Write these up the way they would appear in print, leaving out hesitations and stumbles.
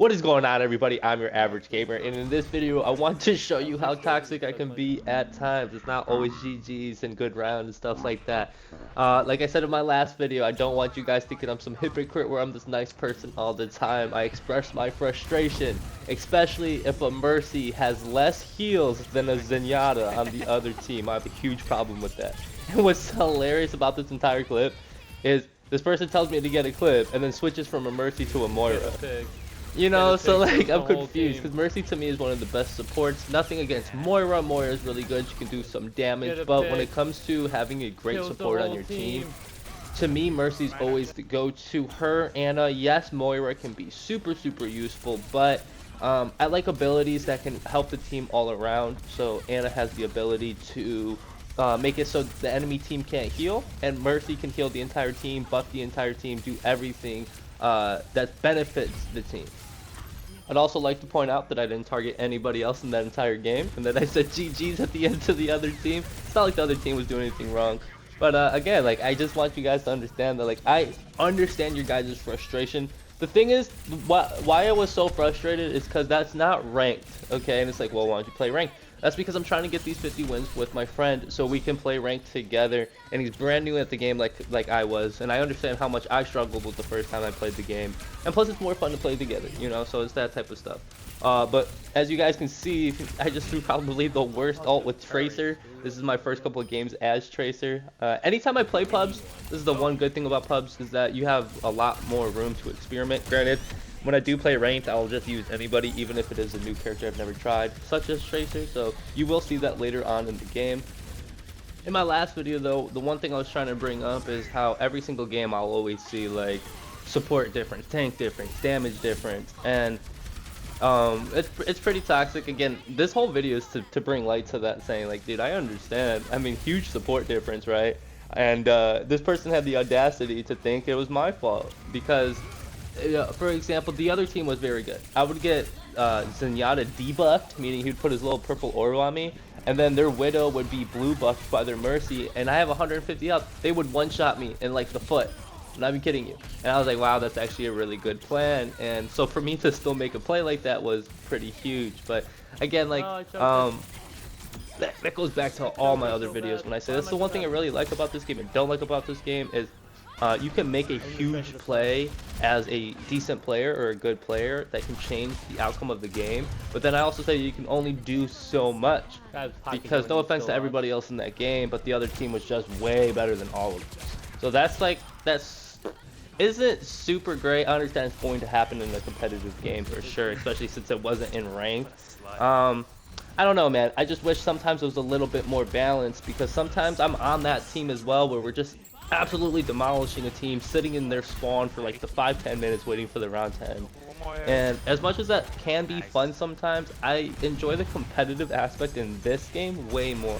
What is going on, everybody? I'm your average gamer, and in this video I want to show you how toxic I can be at times. It's not always GG's and good rounds and stuff like that. Like I said in my last video, I don't want you guys thinking I'm some hypocrite where I'm this nice person all the time. I express my frustration, especially if a Mercy has less heals than a Zenyatta on the other team. I have a huge problem with that. And what's hilarious about this entire clip is this person tells me to get a clip and then switches from a Mercy to a Moira. You know, so like I'm confused because Mercy to me is one of the best supports. Nothing against Moira. Moira is really good. She can do some damage, but when it comes to having a great support on your team, to me Mercy's always the go-to. Her, Anna, yes, Moira can be super useful, but I like abilities that can help the team all around. So Anna has the ability to make it so the enemy team can't heal, and Mercy can heal the entire team, buff the entire team, do everything that benefits the team. I'd also like to point out that I didn't target anybody else in that entire game, and that I said GG's at the end to the other team. It's not like the other team was doing anything wrong. But again, like, I just want you guys to understand that, like, I understand your guys' frustration. The thing is, why I was so frustrated is because that's not ranked, okay? And it's like, well, why don't you play ranked? That's because I'm trying to get these 50 wins with my friend so we can play ranked together, and he's brand new at the game like I was, and I understand how much I struggled with the first time I played the game, and plus it's more fun to play together, you know, so it's that type of stuff. But as you guys can see, I just threw probably the worst ult with Tracer. This is my first couple of games as Tracer. Anytime I play pubs, this is the one good thing about pubs, is that you have a lot more room to experiment. Granted, when I do play ranked, I'll just use anybody, even if it is a new character I've never tried, such as Tracer, so you will see that later on in the game. In my last video though, the one thing I was trying to bring up is how every single game I'll always see, like, support difference, tank difference, damage difference, and it's pretty toxic. Again, this whole video is to bring light to that, saying like, dude, I understand. I mean, huge support difference, right? And this person had the audacity to think it was my fault because, for example, the other team was very good. I would get Zenyatta debuffed, meaning he'd put his little purple orb on me, and then their Widow would be blue buffed by their Mercy, and I have 150 health. They would one-shot me in like the foot. I'm not even kidding you. And I was like, wow, that's actually a really good plan. And so for me to still make a play like that was pretty huge. But again, like, that goes back to all my other videos when I say that's the one thing I really like about this game and don't like about this game is you can make a huge play as a decent player or a good player that can change the outcome of the game. But then I also say you can only do so much because, no offense to everybody else in that game, but the other team was just way better than all of them. So that's isn't super great. I understand it's going to happen in a competitive game for sure, especially since it wasn't in ranked. I don't know, man. I just wish sometimes it was a little bit more balanced, because sometimes I'm on that team as well where we're just absolutely demolishing a team, sitting in their spawn for like the 5-10 minutes waiting for the round 10. And as much as that can be fun sometimes, I enjoy the competitive aspect in this game way more.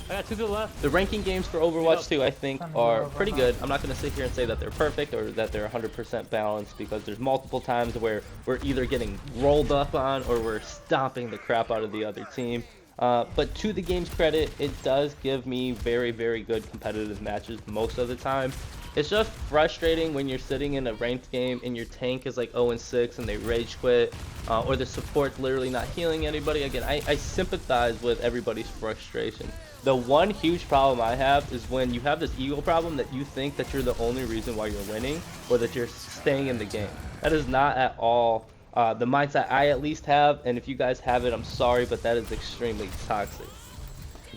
I got 2 to the left. The ranking games for Overwatch 2, I think, are pretty good. I'm not going to sit here and say that they're perfect or that they're 100% balanced, because there's multiple times where we're either getting rolled up on or we're stomping the crap out of the other team. But to the game's credit, it does give me very good competitive matches most of the time. It's just frustrating when you're sitting in a ranked game and your tank is like 0-6 and they rage quit, or the support's literally not healing anybody. Again, I sympathize with everybody's frustration. The one huge problem I have is when you have this ego problem that you think that you're the only reason why you're winning or that you're staying in the game. That is not at all the mindset I at least have, and if you guys have it, I'm sorry, but that is extremely toxic.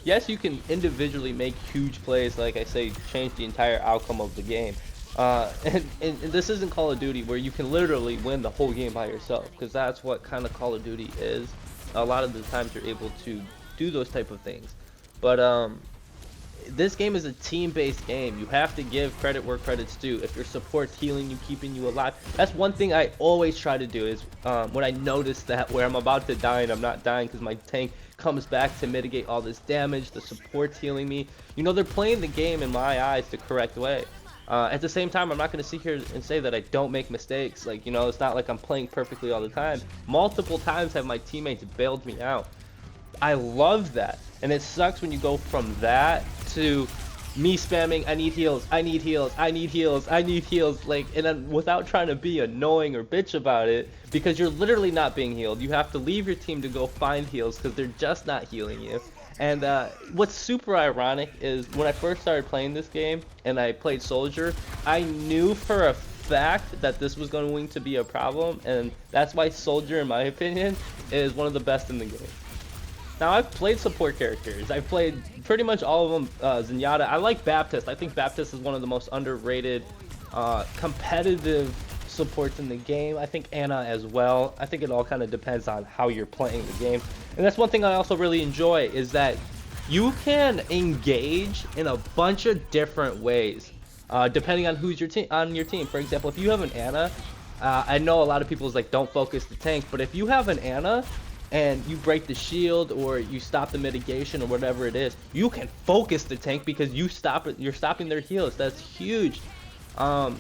Yes, you can individually make huge plays, like I say, change the entire outcome of the game. And this isn't Call of Duty where you can literally win the whole game by yourself, because that's what kind of Call of Duty is. A lot of the times you're able to do those type of things. But this game is a team-based game. You have to give credit where credit's due. If your support's healing you, keeping you alive, that's one thing I always try to do, is when I notice that where I'm about to die and I'm not dying because my tank comes back to mitigate all this damage, the support's healing me. You know, they're playing the game in my eyes the correct way. At the same time, I'm not going to sit here and say that I don't make mistakes. Like, you know, it's not like I'm playing perfectly all the time. Multiple times have my teammates bailed me out. I love that. And it sucks when you go from that to me spamming, I need heals, I need heals, I need heals, I need heals, like, and then without trying to be annoying or bitch about it, because you're literally not being healed. You have to leave your team to go find heals because they're just not healing you. And what's super ironic is when I first started playing this game and I played Soldier, I knew for a fact that this was going to be a problem, and that's why Soldier, in my opinion, is one of the best in the game. Now, I've played support characters. I've played pretty much all of them. Zenyatta. I like Baptiste. I think Baptiste is one of the most underrated competitive supports in the game. I think Ana as well. I think it all kind of depends on how you're playing the game. And that's one thing I also really enjoy, is that you can engage in a bunch of different ways, depending on who's your team. For example, if you have an Ana, I know a lot of people is like, don't focus the tank, but if you have an Ana and you break the shield or you stop the mitigation or whatever it is, you can focus the tank because you're stopping their heals. That's huge. Or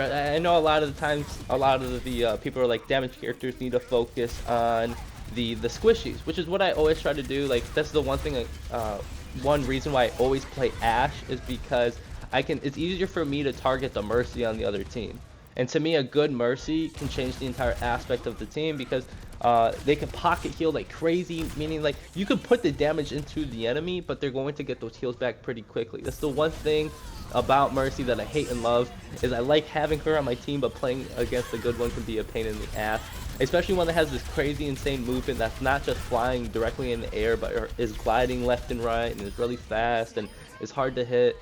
I know a lot of the times, a lot of the people are like, damage characters need to focus on the squishies, which is what I always try to do. Like, that's the one thing, one reason why I always play Ashe is because it's easier for me to target the Mercy on the other team. And to me, a good Mercy can change the entire aspect of the team because they can pocket heal like crazy, meaning like you can put the damage into the enemy, but they're going to get those heals back pretty quickly. That's the one thing about Mercy that I hate and love, is I like having her on my team, but playing against a good one can be a pain in the ass. Especially one that has this crazy insane movement that's not just flying directly in the air, but is gliding left and right and is really fast and is hard to hit.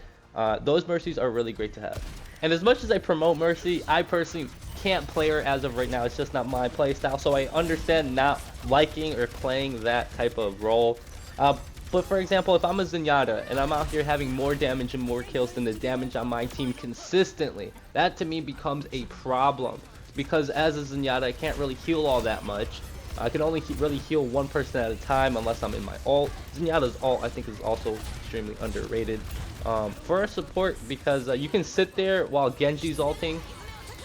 Those Mercies are really great to have. And as much as I promote Mercy, I personally can't play her as of right now. It's just not my playstyle, so I understand not liking or playing that type of role. But for example, if I'm a Zenyatta and I'm out here having more damage and more kills than the damage on my team consistently, that to me becomes a problem. Because as a Zenyatta, I can't really heal all that much. I can only really heal one person at a time unless I'm in my ult. Zenyatta's ult, I think, is also extremely underrated for a support, because you can sit there while Genji's ulting.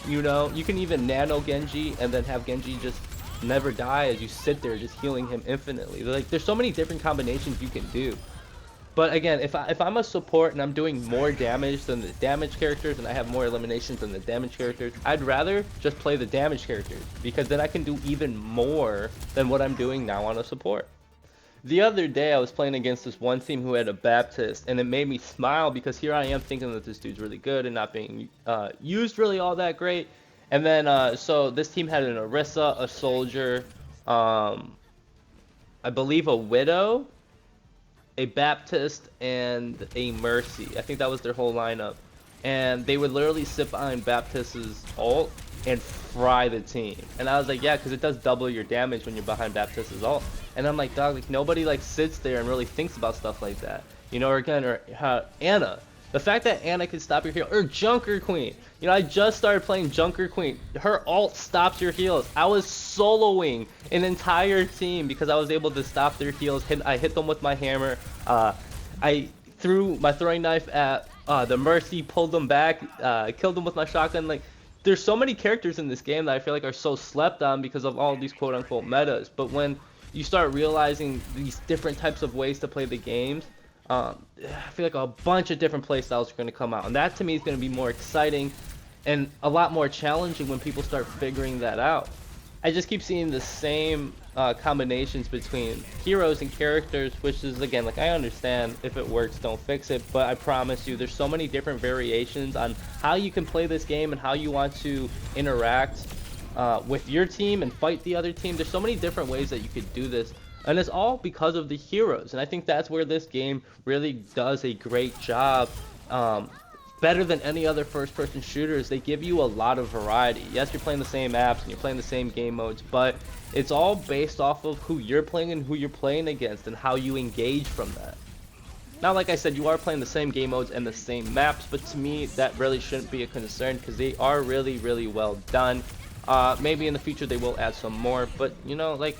You know, you can even nano Genji and then have Genji just never die as you sit there just healing him infinitely. Like, there's so many different combinations you can do. But again, if I'm a support and I'm doing more damage than the damage characters and I have more eliminations than the damage characters, I'd rather just play the damage characters, because then I can do even more than what I'm doing now on a support. The other day I was playing against this one team who had a Baptiste, and it made me smile because here I am thinking that this dude's really good and not being used really all that great. And then so this team had an Orisa, a Soldier, I believe a Widow, a Baptiste, and a Mercy. I think that was their whole lineup. And they would literally sit behind Baptiste's ult and fry the team. And I was like, yeah, because it does double your damage when you're behind Baptiste's ult. And I'm like, dog, like, nobody like sits there and really thinks about stuff like that. You know, or again, or Ana. The fact that Ana can stop your heal, or Junker Queen. You know, I just started playing Junker Queen. Her ult stops your heals. I was soloing an entire team because I was able to stop their heals. I hit them with my hammer. I threw my throwing knife at the Mercy, pulled them back, killed them with my shotgun. Like, there's so many characters in this game that I feel like are so slept on because of all these quote-unquote metas. But when you start realizing these different types of ways to play the games, I feel like a bunch of different playstyles are going to come out, and that to me is going to be more exciting and a lot more challenging when people start figuring that out. I just keep seeing the same combinations between heroes and characters, which is, again, like, I understand if it works, don't fix it, but I promise you there's so many different variations on how you can play this game and how you want to interact with your team and fight the other team. There's so many different ways that you could do this. And it's all because of the heroes, and I think that's where this game really does a great job. Better than any other first-person shooters, they give you a lot of variety. Yes, you're playing the same maps and you're playing the same game modes, but it's all based off of who you're playing and who you're playing against and how you engage from that. Now, like I said, you are playing the same game modes and the same maps, but to me, that really shouldn't be a concern because they are really, really well done. Maybe in the future they will add some more, but, you know, like,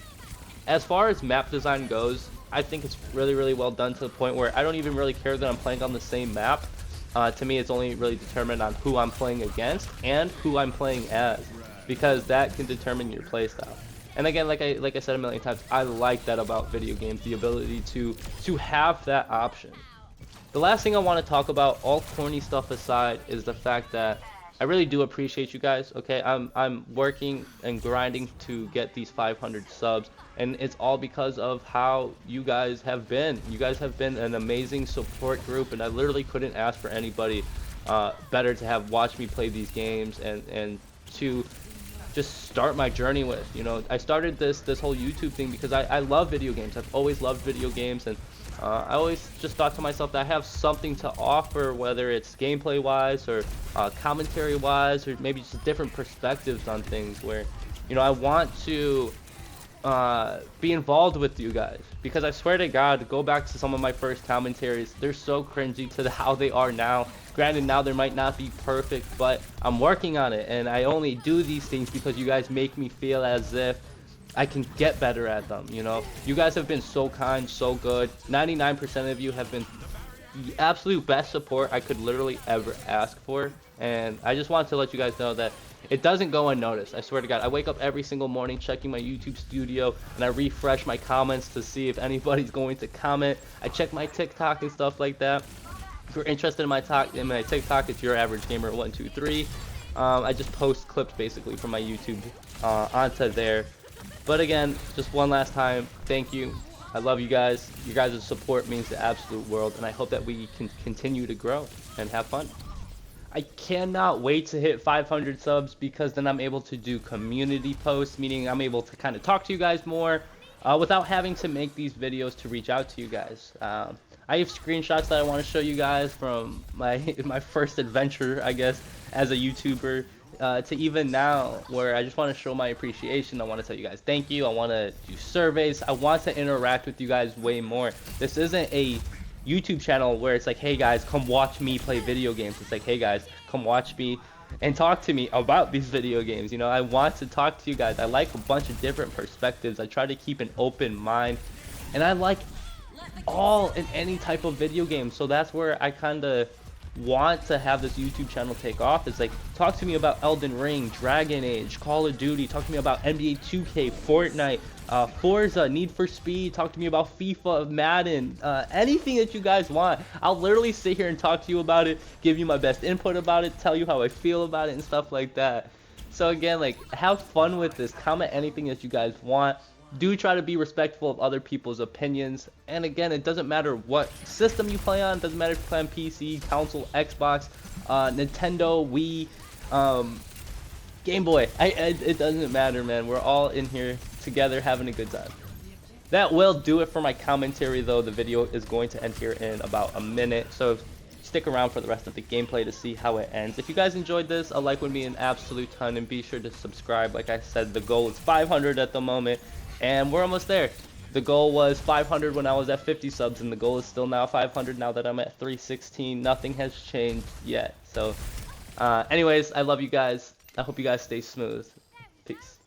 as far as map design goes, I think it's really, really well done to the point where I don't even really care that I'm playing on the same map. To me, it's only really determined on who I'm playing against and who I'm playing as, because that can determine your playstyle. And again, like I said a million times, I like that about video games, the ability to have that option. The last thing I want to talk about, all corny stuff aside, is the fact that I really do appreciate you guys. Okay, I'm working and grinding to get these 500 subs, and it's all because of how you guys have been. You guys have been an amazing support group, and I literally couldn't ask for anybody better to have watched me play these games and to just start my journey with. You know, I started this whole YouTube thing because I love video games. I've always loved video games, and I always just thought to myself that I have something to offer, whether it's gameplay wise or commentary wise, or maybe just different perspectives on things where, you know, I want to be involved with you guys, because I swear to God, go back to some of my first commentaries, they're so cringy to how they are now. Granted, now they might not be perfect, but I'm working on it, and I only do these things because you guys make me feel as if I can get better at them. You know, you guys have been so kind, so good. 99% of you have been the absolute best support I could literally ever ask for, and I just wanted to let you guys know that it doesn't go unnoticed. I swear to God, I wake up every single morning checking my YouTube studio, and I refresh my comments to see if anybody's going to comment. I check my TikTok and stuff like that. If you're interested in my TikTok, it's Your Average Gamer 123. I just post clips basically from my YouTube onto there. But again, just one last time, thank you. I love you guys. Your guys' support means the absolute world, and I hope that we can continue to grow and have fun. I cannot wait to hit 500 subs, because then I'm able to do community posts, meaning I'm able to kind of talk to you guys more without having to make these videos to reach out to you guys. I have screenshots that I want to show you guys from my first adventure, I guess, as a YouTuber, to even now, where I just want to show my appreciation. I want to tell you guys thank you. I want to do surveys. I want to interact with you guys way more. This isn't a YouTube channel where it's like, hey guys, come watch me play video games. It's like, hey guys, come watch me and talk to me about these video games. You know, I want to talk to you guys. I like a bunch of different perspectives. I try to keep an open mind, and I like all in any type of video game. So that's where I kind of want to have this YouTube channel take off. It's like, talk to me about Elden Ring, Dragon Age, Call of Duty, talk to me about NBA 2K, Fortnite, Forza, Need for Speed, talk to me about FIFA, Madden, anything that you guys want. I'll literally sit here and talk to you about it, give you my best input about it, tell you how I feel about it and stuff like that. So again, like, have fun with this. Comment anything that you guys want. Do try to be respectful of other people's opinions. And again, it doesn't matter what system you play on. It doesn't matter if you play on PC, console, Xbox, Nintendo, Wii, Game Boy. It doesn't matter, man. We're all in here together having a good time. That will do it for my commentary, though. The video is going to end here in about a minute, so stick around for the rest of the gameplay to see how it ends. If you guys enjoyed this, a like would mean an absolute ton, and be sure to subscribe. Like I said, the goal is 500 at the moment, and we're almost there. The goal was 500 when I was at 50 subs, and the goal is still now 500 now that I'm at 316. Nothing has changed yet. So anyways, I love you guys. I hope you guys stay smooth. Peace.